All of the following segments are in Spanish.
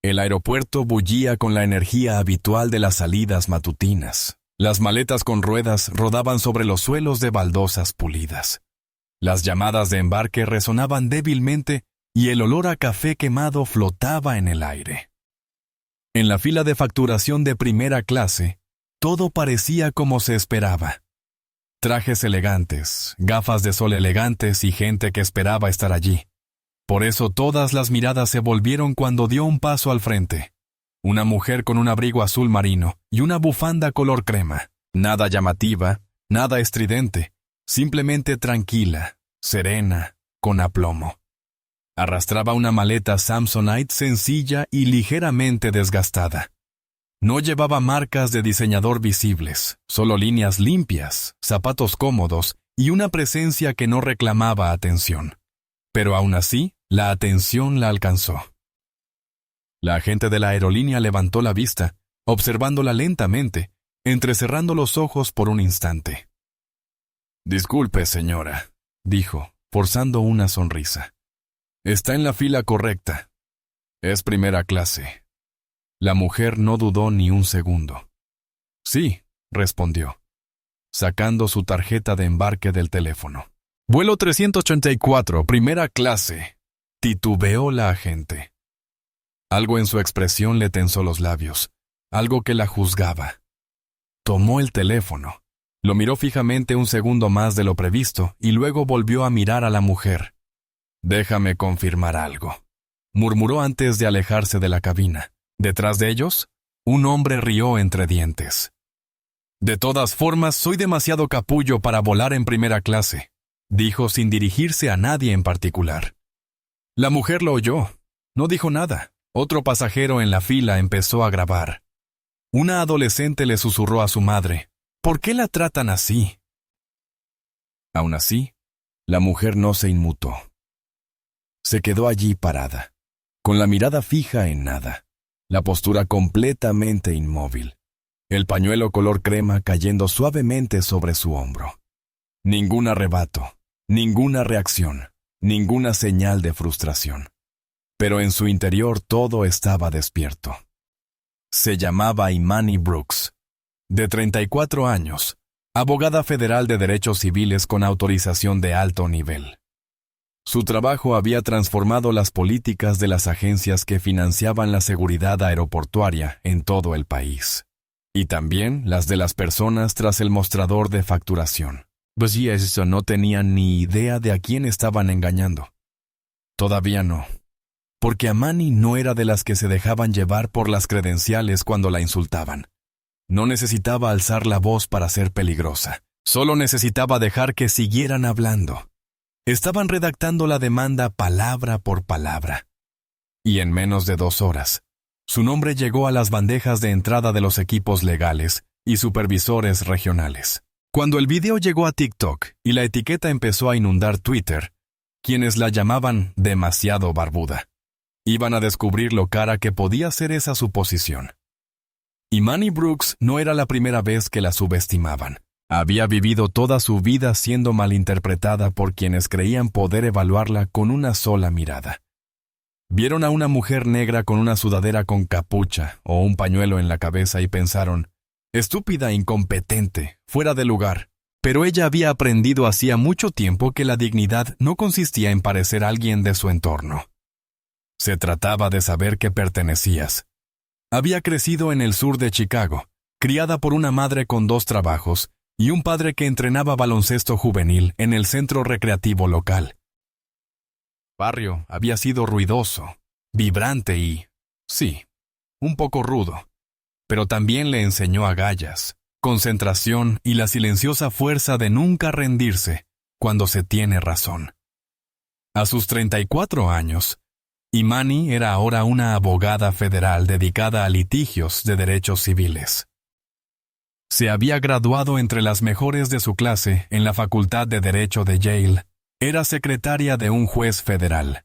El aeropuerto bullía con la energía habitual de las salidas matutinas. Las maletas con ruedas rodaban sobre los suelos de baldosas pulidas. Las llamadas de embarque resonaban débilmente y el olor a café quemado flotaba en el aire. En la fila de facturación de primera clase, todo parecía como se esperaba. Trajes elegantes, gafas de sol elegantes y gente que esperaba estar allí. Por eso todas las miradas se volvieron cuando dio un paso al frente. Una mujer con un abrigo azul marino y una bufanda color crema. Nada llamativa, nada estridente, simplemente tranquila, serena, con aplomo. Arrastraba una maleta Samsonite sencilla y ligeramente desgastada. No llevaba marcas de diseñador visibles, solo líneas limpias, zapatos cómodos y una presencia que no reclamaba atención. Pero aún así, la atención la alcanzó. La agente de la aerolínea levantó la vista, observándola lentamente, entrecerrando los ojos por un instante. «Disculpe, señora», dijo, forzando una sonrisa. «Está en la fila correcta. Es primera clase». La mujer no dudó ni un segundo. «Sí», respondió, sacando su tarjeta de embarque del teléfono. «Vuelo 384, primera clase», titubeó la agente. Algo en su expresión le tensó los labios, algo que la juzgaba. Tomó el teléfono, lo miró fijamente un segundo más de lo previsto y luego volvió a mirar a la mujer. «Déjame confirmar algo», murmuró antes de alejarse de la cabina. Detrás de ellos, un hombre rió entre dientes. «De todas formas, soy demasiado capullo para volar en primera clase», dijo sin dirigirse a nadie en particular. La mujer lo oyó. No dijo nada. Otro pasajero en la fila empezó a grabar. Una adolescente le susurró a su madre: «¿Por qué la tratan así?». Aún así, la mujer no se inmutó. Se quedó allí parada, con la mirada fija en nada, la postura completamente inmóvil, el pañuelo color crema cayendo suavemente sobre su hombro. Ningún arrebato, ninguna reacción, ninguna señal de frustración. Pero en su interior todo estaba despierto. Se llamaba Imani Brooks, de 34 años, abogada federal de derechos civiles con autorización de alto nivel. Su trabajo había transformado las políticas de las agencias que financiaban la seguridad aeroportuaria en todo el país, y también las de las personas tras el mostrador de facturación. Pues y eso no tenían ni idea de a quién estaban engañando. Todavía no. Porque Imani no era de las que se dejaban llevar por las credenciales cuando la insultaban. No necesitaba alzar la voz para ser peligrosa. Solo necesitaba dejar que siguieran hablando. Estaban redactando la demanda palabra por palabra. Y en menos de 2 horas, su nombre llegó a las bandejas de entrada de los equipos legales y supervisores regionales. Cuando el video llegó a TikTok y la etiqueta empezó a inundar Twitter, quienes la llamaban demasiado barbuda, iban a descubrir lo cara que podía ser esa suposición. Imani Brooks no era la primera vez que la subestimaban. Había vivido toda su vida siendo malinterpretada por quienes creían poder evaluarla con una sola mirada. Vieron a una mujer negra con una sudadera con capucha o un pañuelo en la cabeza y pensaron: estúpida, incompetente, fuera de lugar. Pero ella había aprendido hacía mucho tiempo que la dignidad no consistía en parecer alguien de su entorno. Se trataba de saber que pertenecías. Había crecido en el sur de Chicago, criada por una madre con 2 trabajos y un padre que entrenaba baloncesto juvenil en el centro recreativo local. El barrio había sido ruidoso, vibrante y, sí, un poco rudo, pero también le enseñó agallas, concentración y la silenciosa fuerza de nunca rendirse cuando se tiene razón. A sus 34 años, Imani era ahora una abogada federal dedicada a litigios de derechos civiles. Se había graduado entre las mejores de su clase en la Facultad de Derecho de Yale, era secretaria de un juez federal,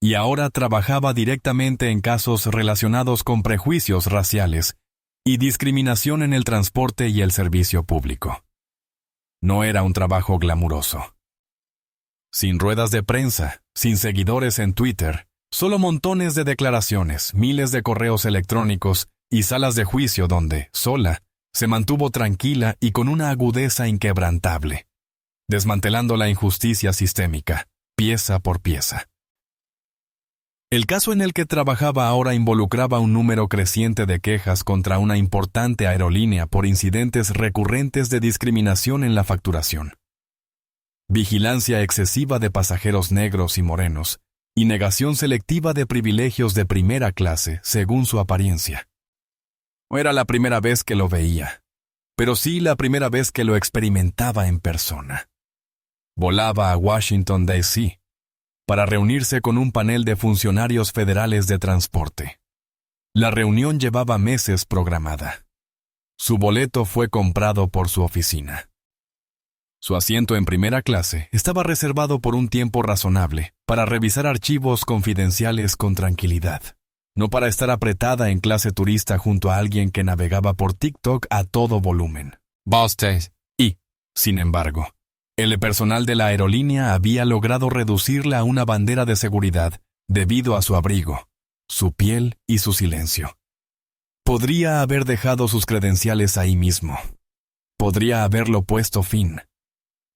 y ahora trabajaba directamente en casos relacionados con prejuicios raciales y discriminación en el transporte y el servicio público. No era un trabajo glamuroso. Sin ruedas de prensa, sin seguidores en Twitter, Solo montones de declaraciones, miles de correos electrónicos y salas de juicio donde, sola, se mantuvo tranquila y con una agudeza inquebrantable, desmantelando la injusticia sistémica, pieza por pieza. El caso en el que trabajaba ahora involucraba un número creciente de quejas contra una importante aerolínea por incidentes recurrentes de discriminación en la facturación. Vigilancia excesiva de pasajeros negros y morenos, y negación selectiva de privilegios de primera clase según su apariencia. No era la primera vez que lo veía, pero sí la primera vez que lo experimentaba en persona. Volaba a Washington, D.C., para reunirse con un panel de funcionarios federales de transporte. La reunión llevaba meses programada. Su boleto fue comprado por su oficina. Su asiento en primera clase estaba reservado por un tiempo razonable para revisar archivos confidenciales con tranquilidad, no para estar apretada en clase turista junto a alguien que navegaba por TikTok a todo volumen. Y, sin embargo, el personal de la aerolínea había logrado reducirla a una bandera de seguridad debido a su abrigo, su piel y su silencio. Podría haber dejado sus credenciales ahí mismo. Podría haberlo puesto fin.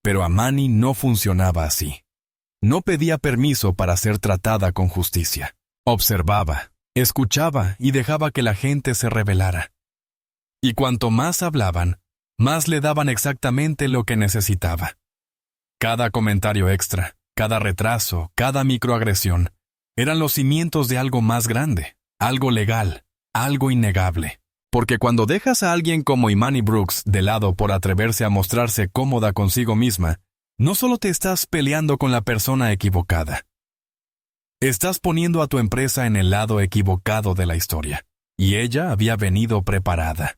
Pero Amani no funcionaba así. No pedía permiso para ser tratada con justicia. Observaba, escuchaba y dejaba que la gente se rebelara. Y cuanto más hablaban, más le daban exactamente lo que necesitaba. Cada comentario extra, cada retraso, cada microagresión, eran los cimientos de algo más grande, algo legal, algo innegable. Porque cuando dejas a alguien como Imani Brooks de lado por atreverse a mostrarse cómoda consigo misma, no solo te estás peleando con la persona equivocada. Estás poniendo a tu empresa en el lado equivocado de la historia, y ella había venido preparada.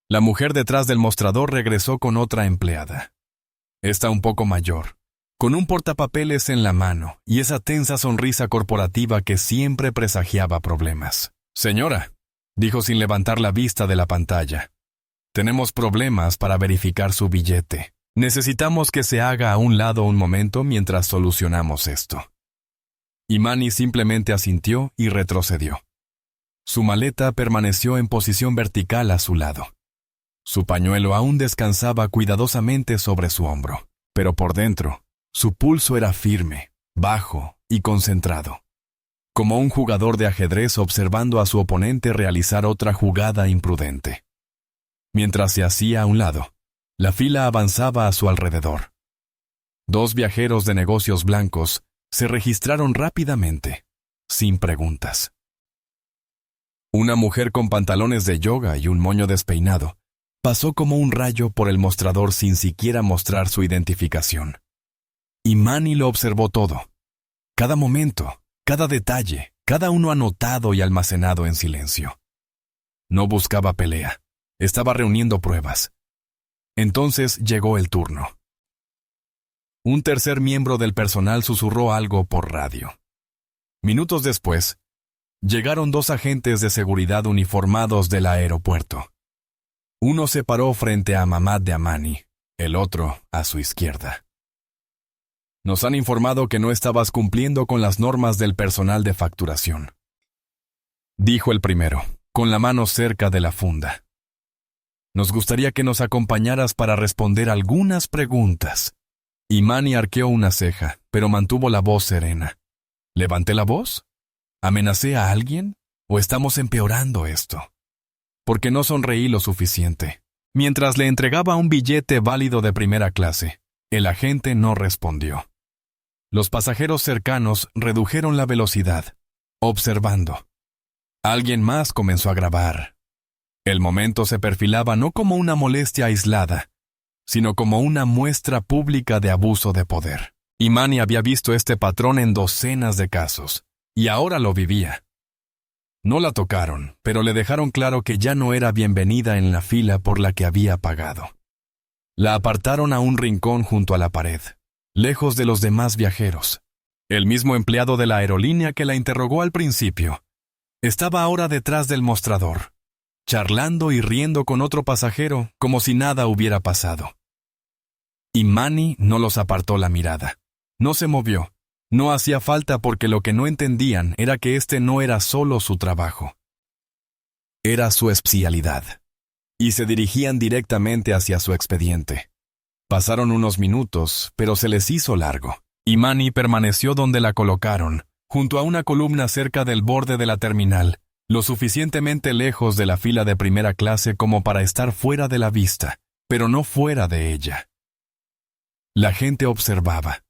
La mujer detrás del mostrador regresó con otra empleada. Esta un poco mayor, con un portapapeles en la mano y esa tensa sonrisa corporativa que siempre presagiaba problemas. «Señora», dijo sin levantar la vista de la pantalla, «tenemos problemas para verificar su billete. Necesitamos que se haga a un lado un momento mientras solucionamos esto». Imani simplemente asintió y retrocedió. Su maleta permaneció en posición vertical a su lado. Su pañuelo aún descansaba cuidadosamente sobre su hombro, pero por dentro, su pulso era firme, bajo y concentrado, como un jugador de ajedrez observando a su oponente realizar otra jugada imprudente. Mientras se hacía a un lado, la fila avanzaba a su alrededor. 2 viajeros de negocios blancos se registraron rápidamente, sin preguntas. Una mujer con pantalones de yoga y un moño despeinado pasó como un rayo por el mostrador sin siquiera mostrar su identificación. Imani lo observó todo. Cada momento, cada detalle, cada uno anotado y almacenado en silencio. No buscaba pelea. Estaba reuniendo pruebas. Entonces llegó el turno. Un tercer miembro del personal susurró algo por radio. Minutos después, llegaron 2 agentes de seguridad uniformados del aeropuerto. Uno se paró frente a Mamad de Amani, el otro a su izquierda. «Nos han informado que no estabas cumpliendo con las normas del personal de facturación», dijo el primero, con la mano cerca de la funda. «Nos gustaría que nos acompañaras para responder algunas preguntas». Imani arqueó una ceja, pero mantuvo la voz serena. ¿Levanté la voz? ¿Amenacé a alguien? ¿O estamos empeorando esto? Porque no sonreí lo suficiente. Mientras le entregaba un billete válido de primera clase, el agente no respondió. Los pasajeros cercanos redujeron la velocidad, observando. Alguien más comenzó a grabar. El momento se perfilaba no como una molestia aislada, sino como una muestra pública de abuso de poder. Imani había visto este patrón en docenas de casos, y ahora lo vivía. No la tocaron, pero le dejaron claro que ya no era bienvenida en la fila por la que había pagado. La apartaron a un rincón junto a la pared, lejos de los demás viajeros. El mismo empleado de la aerolínea que la interrogó al principio estaba ahora detrás del mostrador, charlando y riendo con otro pasajero como si nada hubiera pasado. Imani no los apartó la mirada. No se movió, No hacía falta porque lo que no entendían era que este no era solo su trabajo. Era su especialidad. Y se dirigían directamente hacia su expediente. Pasaron unos minutos, pero se les hizo largo. Y Manny permaneció donde la colocaron, junto a una columna cerca del borde de la terminal, lo suficientemente lejos de la fila de primera clase como para estar fuera de la vista, pero no fuera de ella. La gente observaba.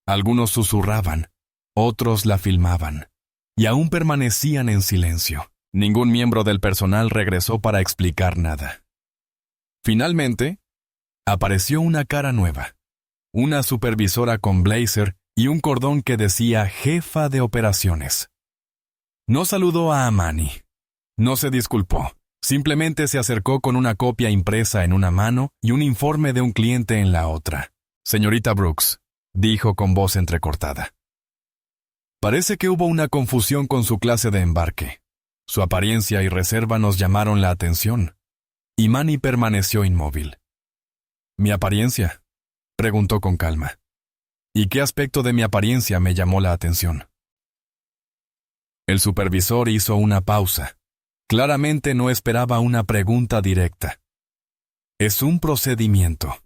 Algunos susurraban, otros la filmaban, y aún permanecían en silencio. Ningún miembro del personal regresó para explicar nada. Finalmente, apareció una cara nueva, una supervisora con blazer y un cordón que decía jefa de operaciones. No saludó a Manny, no se disculpó, simplemente se acercó con una copia impresa en una mano y un informe de un cliente en la otra. Señorita Brooks, dijo con voz entrecortada. Parece que hubo una confusión con su clase de embarque. Su apariencia y reserva nos llamaron la atención. Y Manny permaneció inmóvil. ¿Mi apariencia?, preguntó con calma. ¿Y qué aspecto de mi apariencia me llamó la atención? El supervisor hizo una pausa. Claramente no esperaba una pregunta directa. Es un procedimiento.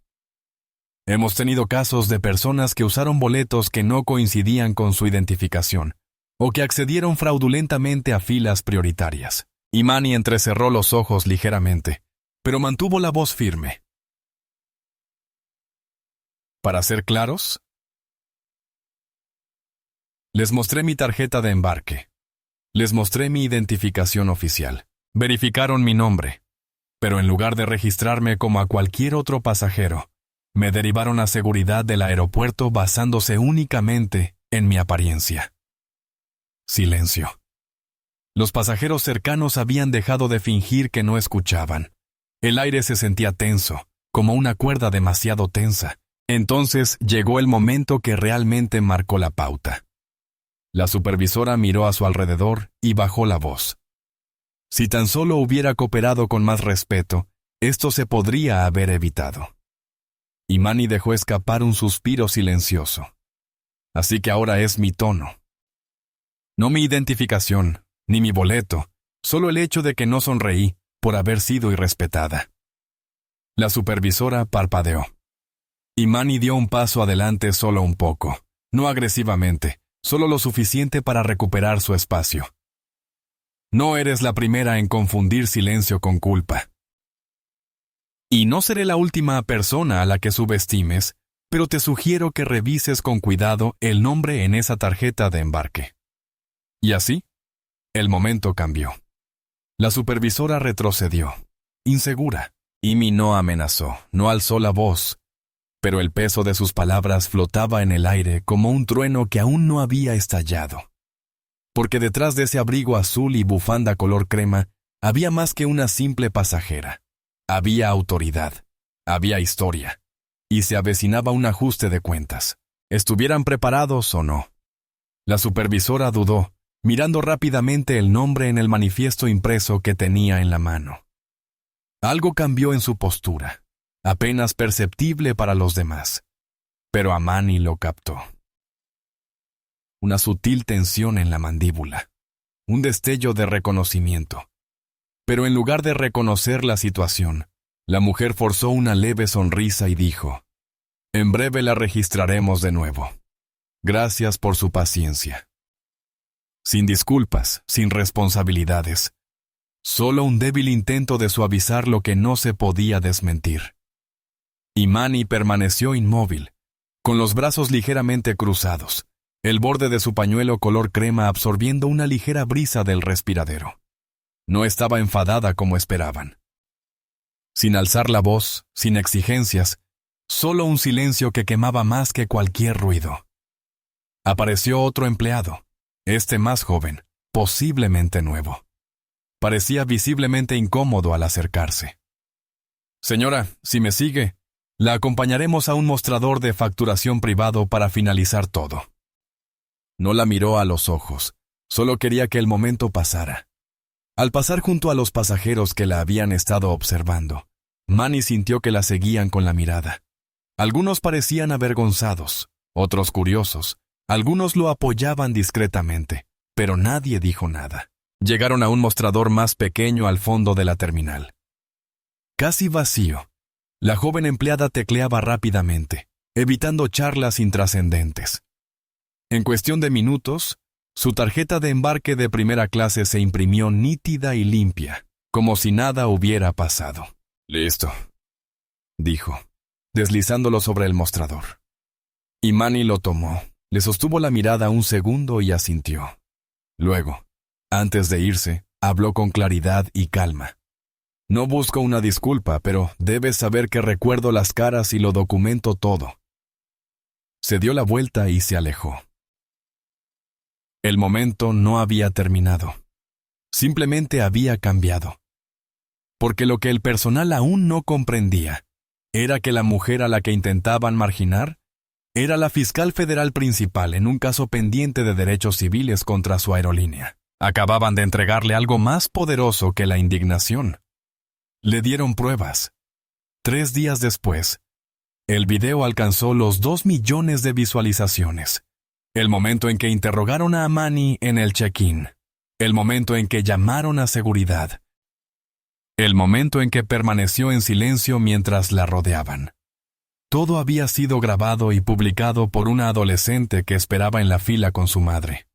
Hemos tenido casos de personas que usaron boletos que no coincidían con su identificación, o que accedieron fraudulentamente a filas prioritarias. Y Manny entrecerró los ojos ligeramente, pero mantuvo la voz firme. Para ser claros, les mostré mi tarjeta de embarque. Les mostré mi identificación oficial. Verificaron mi nombre, pero en lugar de registrarme como a cualquier otro pasajero, me derivaron a seguridad del aeropuerto basándose únicamente en mi apariencia. Silencio. Los pasajeros cercanos habían dejado de fingir que no escuchaban. El aire se sentía tenso, como una cuerda demasiado tensa. Entonces llegó el momento que realmente marcó la pauta. La supervisora miró a su alrededor y bajó la voz. Si tan solo hubiera cooperado con más respeto, esto se podría haber evitado. Y Manny dejó escapar un suspiro silencioso. Así que ahora es mi tono. No mi identificación, ni mi boleto, solo el hecho de que no sonreí por haber sido irrespetada. La supervisora parpadeó. Y Manny dio un paso adelante solo un poco, no agresivamente, solo lo suficiente para recuperar su espacio. No eres la primera en confundir silencio con culpa. Y no seré la última persona a la que subestimes, pero te sugiero que revises con cuidado el nombre en esa tarjeta de embarque. Y así, el momento cambió. La supervisora retrocedió, insegura, y Manny no amenazó, no alzó la voz, pero el peso de sus palabras flotaba en el aire como un trueno que aún no había estallado. Porque detrás de ese abrigo azul y bufanda color crema había más que una simple pasajera. Había autoridad, había historia, y se avecinaba un ajuste de cuentas, estuvieran preparados o no. La supervisora dudó, mirando rápidamente el nombre en el manifiesto impreso que tenía en la mano. Algo cambió en su postura, apenas perceptible para los demás, pero a Manny lo captó. Una sutil tensión en la mandíbula, un destello de reconocimiento. Pero en lugar de reconocer la situación, la mujer forzó una leve sonrisa y dijo: «En breve la registraremos de nuevo. Gracias por su paciencia». Sin disculpas, sin responsabilidades, solo un débil intento de suavizar lo que no se podía desmentir. Y Manny permaneció inmóvil, con los brazos ligeramente cruzados, el borde de su pañuelo color crema absorbiendo una ligera brisa del respiradero. No estaba enfadada como esperaban. Sin alzar la voz, sin exigencias, solo un silencio que quemaba más que cualquier ruido. Apareció otro empleado, este más joven, posiblemente nuevo. Parecía visiblemente incómodo al acercarse. «Señora, si me sigue, la acompañaremos a un mostrador de facturación privado para finalizar todo». No la miró a los ojos, solo quería que el momento pasara. Al pasar junto a los pasajeros que la habían estado observando, Manny sintió que la seguían con la mirada. Algunos parecían avergonzados, otros curiosos, Algunos lo apoyaban discretamente, pero nadie dijo nada. Llegaron a un mostrador más pequeño al fondo de la terminal. Casi vacío, la joven empleada tecleaba rápidamente, evitando charlas intrascendentes. En cuestión de minutos, su tarjeta de embarque de primera clase se imprimió nítida y limpia, como si nada hubiera pasado. «Listo», dijo, deslizándolo sobre el mostrador. Imani lo tomó, le sostuvo la mirada un segundo y asintió. Luego, antes de irse, habló con claridad y calma. «No busco una disculpa, pero debes saber que recuerdo las caras y lo documento todo». Se dio la vuelta y se alejó. El momento no había terminado. Simplemente había cambiado. Porque lo que el personal aún no comprendía era que la mujer a la que intentaban marginar era la fiscal federal principal en un caso pendiente de derechos civiles contra su aerolínea. Acababan de entregarle algo más poderoso que la indignación. Le dieron pruebas. 3 días después, el video alcanzó los 2 millones de visualizaciones. El momento en que interrogaron a Amani en el check-in. El momento en que llamaron a seguridad. El momento en que permaneció en silencio mientras la rodeaban. Todo había sido grabado y publicado por una adolescente que esperaba en la fila con su madre.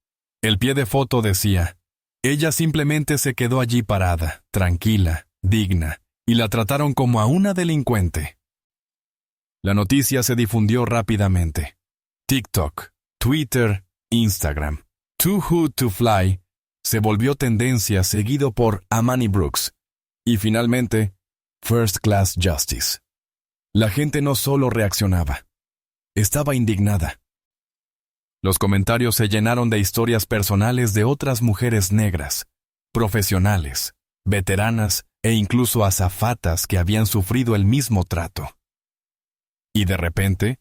El pie de foto decía: ella simplemente se quedó allí parada, tranquila, digna, y la trataron como a una delincuente. La noticia se difundió rápidamente. TikTok, Twitter, Instagram. Too Good to Fly se volvió tendencia, seguido por Amani Brooks. Y finalmente, First Class Justice. La gente no solo reaccionaba, estaba indignada. Los comentarios se llenaron de historias personales de otras mujeres negras, profesionales, veteranas e incluso azafatas que habían sufrido el mismo trato. Y de repente,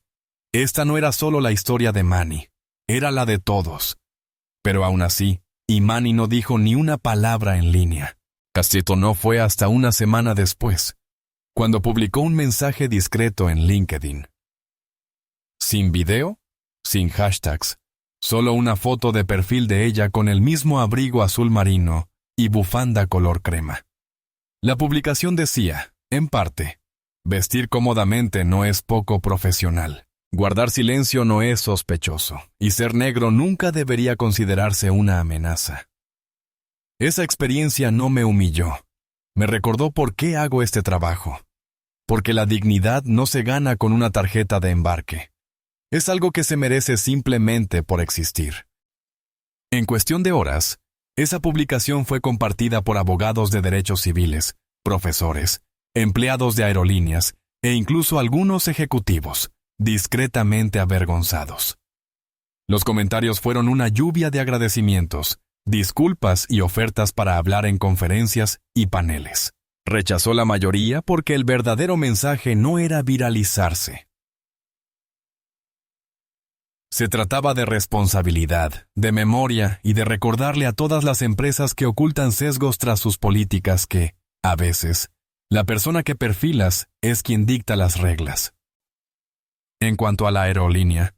esta no era solo la historia de Mani, era la de todos. Pero aún así, Imani no dijo ni una palabra en línea. Castito no fue hasta una semana después, cuando publicó un mensaje discreto en LinkedIn. Sin video, sin hashtags, solo una foto de perfil de ella con el mismo abrigo azul marino y bufanda color crema. La publicación decía, en parte: vestir cómodamente no es poco profesional. Guardar silencio no es sospechoso, y ser negro nunca debería considerarse una amenaza. Esa experiencia no me humilló. Me recordó por qué hago este trabajo. Porque la dignidad no se gana con una tarjeta de embarque. Es algo que se merece simplemente por existir. En cuestión de horas, esa publicación fue compartida por abogados de derechos civiles, profesores, empleados de aerolíneas e incluso algunos ejecutivos, discretamente avergonzados. Los comentarios fueron una lluvia de agradecimientos, disculpas y ofertas para hablar en conferencias y paneles. Rechazó la mayoría porque el verdadero mensaje no era viralizarse. Se trataba de responsabilidad, de memoria y de recordarle a todas las empresas que ocultan sesgos tras sus políticas que, a veces, la persona que perfilas es quien dicta las reglas. En cuanto a la aerolínea,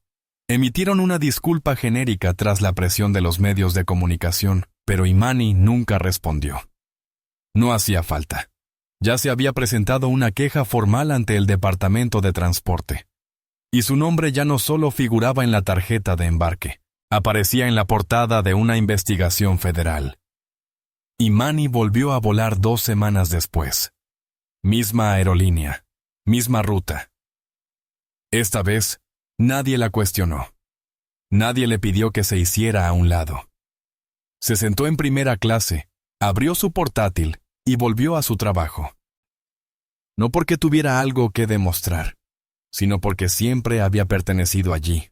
emitieron una disculpa genérica tras la presión de los medios de comunicación, pero Imani nunca respondió. No hacía falta. Ya se había presentado una queja formal ante el Departamento de Transporte. Y su nombre ya no solo figuraba en la tarjeta de embarque, aparecía en la portada de una investigación federal. Imani volvió a volar 2 semanas después. Misma aerolínea, misma ruta. Esta vez, nadie la cuestionó. Nadie le pidió que se hiciera a un lado. Se sentó en primera clase, abrió su portátil y volvió a su trabajo. No porque tuviera algo que demostrar, sino porque siempre había pertenecido allí,